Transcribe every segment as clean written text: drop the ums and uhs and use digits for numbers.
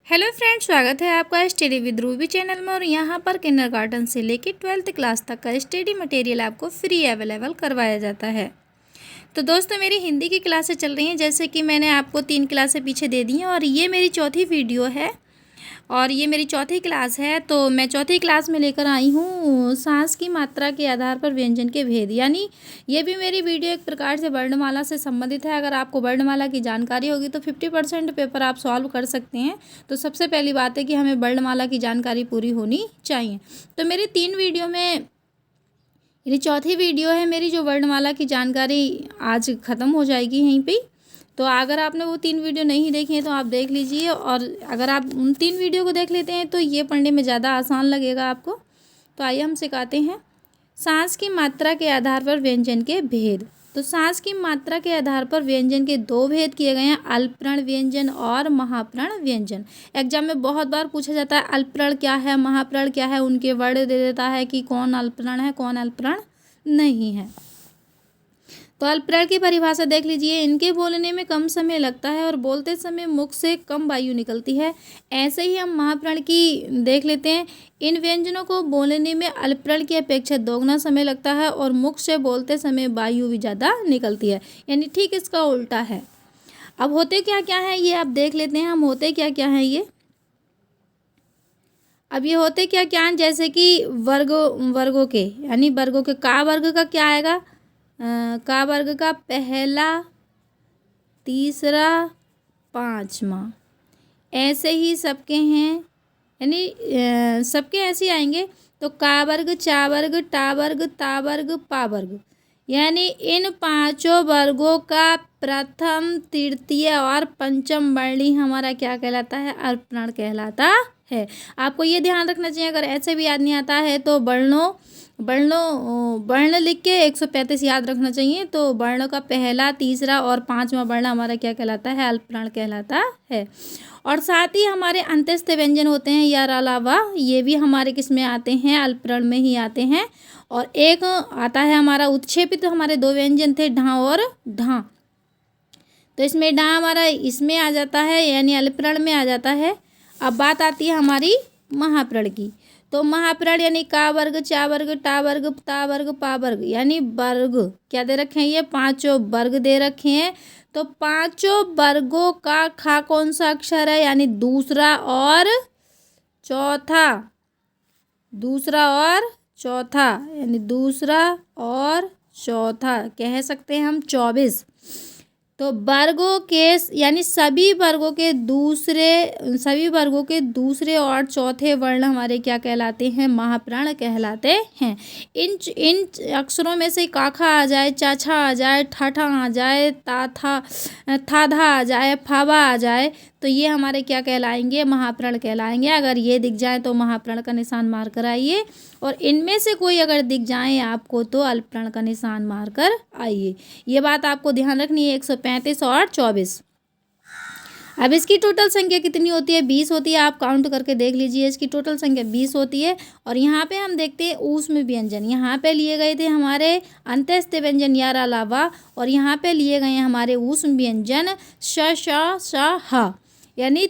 Hello friends, स्वागत है आपका स्टडी विद रूबी चैनल में। और यहाँ पर किंडरगार्टन से लेकर 12th क्लास तक का स्टडी मटेरियल आपको फ्री अवेलेबल करवाया जाता है। तो दोस्तों, मेरी हिंदी की क्लासें चल रही हैं, जैसे कि मैंने आपको 3 क्लासें पीछे दे दी हैं और ये मेरी चौथी वीडियो है और ये मेरी चौथी क्लास है। तो मैं चौथी क्लास में लेकर आई हूँ सांस की मात्रा के आधार पर व्यंजन के भेद, यानी ये भी मेरी वीडियो एक प्रकार से वर्णमाला से संबंधित है। अगर आपको वर्णमाला की जानकारी होगी तो 50% पेपर आप सॉल्व कर सकते हैं। तो सबसे पहली बात है कि हमें वर्णमाला की जानकारी पूरी होनी चाहिए। तो मेरी 3 वीडियो में ये चौथी वीडियो है मेरी, जो वर्णमाला की जानकारी आज ख़त्म हो जाएगी यहीं पे। तो अगर आपने वो 3 वीडियो नहीं देखी हैं तो आप देख लीजिए, और अगर आप उन 3 वीडियो को देख लेते हैं तो ये पढ़ने में ज़्यादा आसान लगेगा आपको। तो आइए हम सिखाते हैं सांस की मात्रा के आधार पर व्यंजन के भेद। तो सांस की मात्रा के आधार पर व्यंजन के 2 भेद किए गए हैं, अल्पप्रण व्यंजन और महाप्रण व्यंजन। एग्जाम में बहुत बार पूछा जाता है अल्पप्रण क्या है, महाप्रण क्या है, उनके वर्ड दे देता है कि कौन अल्पप्रण है कौन अल्पप्रण नहीं है। तो अल्पप्रण की परिभाषा देख लीजिए, इनके बोलने में कम समय लगता है और बोलते समय मुख से कम वायु निकलती है। ऐसे ही हम महाप्रण की देख लेते हैं, इन व्यंजनों को बोलने में अल्पप्रण की अपेक्षा दोगुना समय लगता है और मुख से बोलते समय वायु भी ज़्यादा निकलती है, यानी ठीक इसका उल्टा है। अब होते क्या क्या है ये आप देख लेते हैं, हम होते क्या क्या हैं ये। अब ये होते क्या क्या हैं, जैसे कि वर्गों के, यानी वर्गों के का वर्ग का क्या आएगा, का वर्ग का पहला, तीसरा, पांचवा। ऐसे ही सबके हैं, यानी सबके ऐसे ही आएंगे। तो का वर्ग, चा वर्ग, टा वर्ग, ता वर्ग, पा वर्ग, यानी इन 5 वर्गों का प्रथम, तृतीय और पंचम वर्णी हमारा क्या कहलाता है, अल्पप्रण कहलाता है। आपको ये ध्यान रखना चाहिए, अगर ऐसे भी याद नहीं आता है तो वर्ण लिख के 135 याद रखना चाहिए। तो वर्णों का पहला, तीसरा और पांचवा वर्ण हमारा क्या कहलाता है, अल्पप्रण कहलाता है। और साथ ही हमारे अंत्यस्थ व्यंजन होते हैं, यार अलावा ये भी हमारे किस में आते हैं, अल्पप्रण में ही आते हैं। और एक आता है हमारा उत्क्षेपित, तो हमारे 2 व्यंजन थे, ढा और ढा। तो इसमें ढा हमारा इसमें आ जाता है, यानी अल्पप्रण में आ जाता है। अब बात आती है हमारी महाप्रण की। तो महाप्रण यानी का वर्ग, चा वर्ग, टा वर्ग, ता वर्ग, पा वर्ग, यानी वर्ग क्या दे रखे हैं, ये 5 वर्ग दे रखे हैं। तो 5 वर्गों का खा कौन सा अक्षर है, यानी दूसरा और चौथा, यानी दूसरा और चौथा कह सकते हैं हम 24। तो वर्गों के, यानी सभी वर्गों के दूसरे और चौथे वर्ण हमारे क्या कहलाते हैं, महाप्राण कहलाते हैं। इन अक्षरों में से काखा आ जाए, चाछा आ जाए, ठाठा आ जाए, थाधा आ जाए, फावा आ जाए, तो ये हमारे क्या कहलाएंगे, महाप्राण कहलाएंगे। अगर ये दिख जाए तो महाप्राण का निशान मार कर आइए, और इनमें से कोई अगर दिख जाए आपको तो अल्पप्राण का निशान मार कर आइए। ये बात आपको ध्यान रखनी है, 135 और 24। अब इसकी टोटल संख्या कितनी होती है, 20 होती है। आप काउंट करके देख लीजिए, इसकी टोटल संख्या 20 होती है। और यहाँ पे हम देखते हैं ऊष्म व्यंजन, यहाँ पे लिए गए थे हमारे अंत्यस्थ व्यंजन यार अलावा, और यहाँ पे लिए गए हैं हमारे ऊष्म व्यंजन श, श, ह, यानी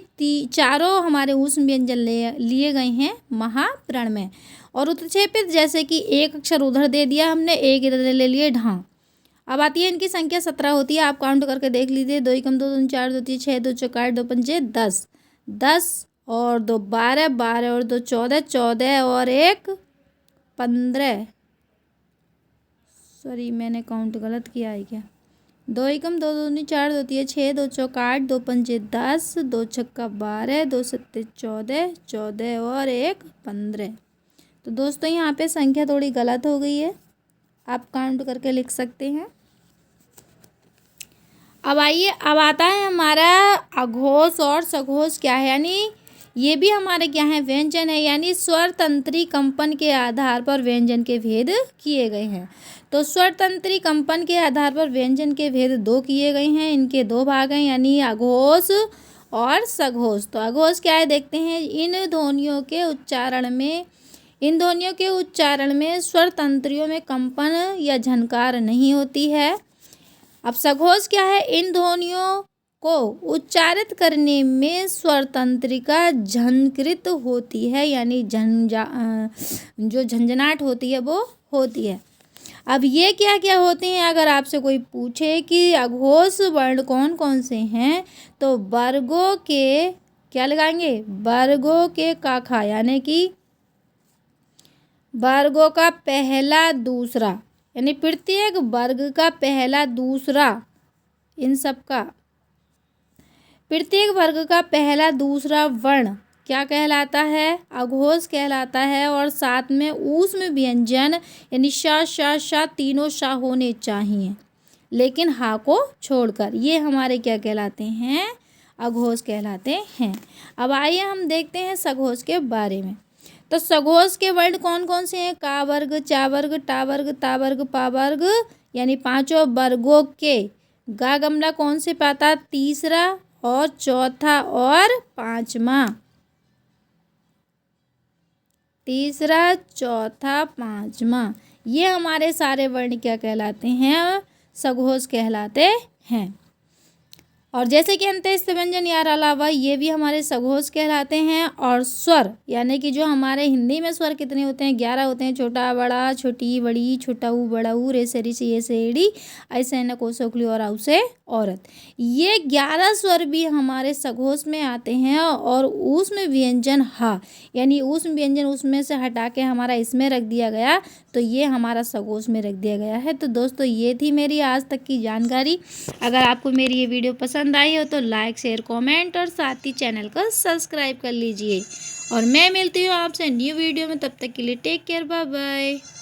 चारों हमारे ऊष्म व्यंजन लिए गए हैं महाप्राण में। और उत्क्षेपित, जैसे कि एक अक्षर उधर दे दिया हमने, एक इधर ले लिए, ढा। अब आती है इनकी संख्या 17 होती है। आप काउंट करके देख लीजिए, 2 एकम 2 दूनी 4, 2 3 6, 2 चौक 8, 2 पंजे 10, 10 और 2 12, 12 और 2 14, 14 और 1 15। सॉरी, मैंने काउंट गलत किया है क्या। 2 एकम 2 दूनी 4, 2 3 6, 2 चौक 8, 2 पंजे 10, 2 छक्का 12, 2 सत्ते 14, 14 और 1 15। तो दोस्तों यहाँ पे संख्या थोड़ी गलत हो गई है, आप काउंट करके लिख सकते हैं। अब आइए, अब आता है हमारा अघोष और सघोष क्या है, यानी ये भी हमारे क्या है, व्यंजन है, यानी स्वर तंत्री कंपन के आधार पर व्यंजन के भेद किए गए हैं। तो स्वर तंत्री कंपन के आधार पर व्यंजन के भेद 2 किए गए हैं, इनके 2 भाग हैं, यानी अघोष और सघोष। तो अघोष क्या है देखते हैं, इन ध्वनियों के उच्चारण में स्वर तंत्रियों में कंपन या झनकार नहीं होती है। अब सघोष क्या है, इन ध्वनियों को उच्चारित करने में स्वर तंत्रिका झंकृत होती है, यानी जो झंझनाहट होती है वो होती है। अब ये क्या क्या होते हैं, अगर आपसे कोई पूछे कि अघोष वर्ण कौन कौन से हैं, तो वर्गों के क्या लगाएंगे, वर्गों के काखा, यानी कि वर्गों का पहला दूसरा, यानी प्रत्येक वर्ग का पहला दूसरा, इन सब का प्रत्येक वर्ग का पहला दूसरा वर्ण क्या कहलाता है, अघोष कहलाता है। और साथ में ऊष्म व्यंजन यानी श श श तीनों श होने चाहिए, लेकिन हा को छोड़कर, ये हमारे क्या कहलाते हैं, अघोष कहलाते हैं। अब आइए हम देखते हैं सघोष के बारे में। तो सघोष के वर्ण कौन कौन से हैं, का वर्ग, चा वर्ग, टा वर्ग, ता वर्ग, पा वर्ग, यानी पांचों वर्गों के गा गमला कौन से पाता, तीसरा और चौथा और पांचवा, तीसरा चौथा पांचवा, ये हमारे सारे वर्ण क्या कहलाते हैं, सघोष कहलाते हैं। और जैसे कि अंत्यस्थ व्यंजन यार अलावा ये भी हमारे सघोष कहलाते हैं। और स्वर यानी कि जो हमारे हिंदी में स्वर कितने होते हैं, 11 होते हैं, छोटा बड़ा, छोटी बड़ी, छोटा ऊ बड़ा ऊ, रे से ऋषि, ये से एड़ी, ऐसे न को सोखली और आउ से औरत, ये 11 स्वर भी हमारे सघोष में आते हैं। और उसमें व्यंजन हा, यानी उसमें व्यंजन उसमें से हटा के हमारा इसमें रख दिया गया, तो ये हमारा सघोष में रख दिया गया है। तो दोस्तों ये थी मेरी आज तक की जानकारी। अगर आपको मेरी ये वीडियो पसंद आई हो तो लाइक शेयर कमेंट और साथ ही चैनल को सब्सक्राइब कर लीजिए। और मैं मिलती हूँ आपसे न्यू वीडियो में, तब तक के लिए टेक केयर, बाय बाय।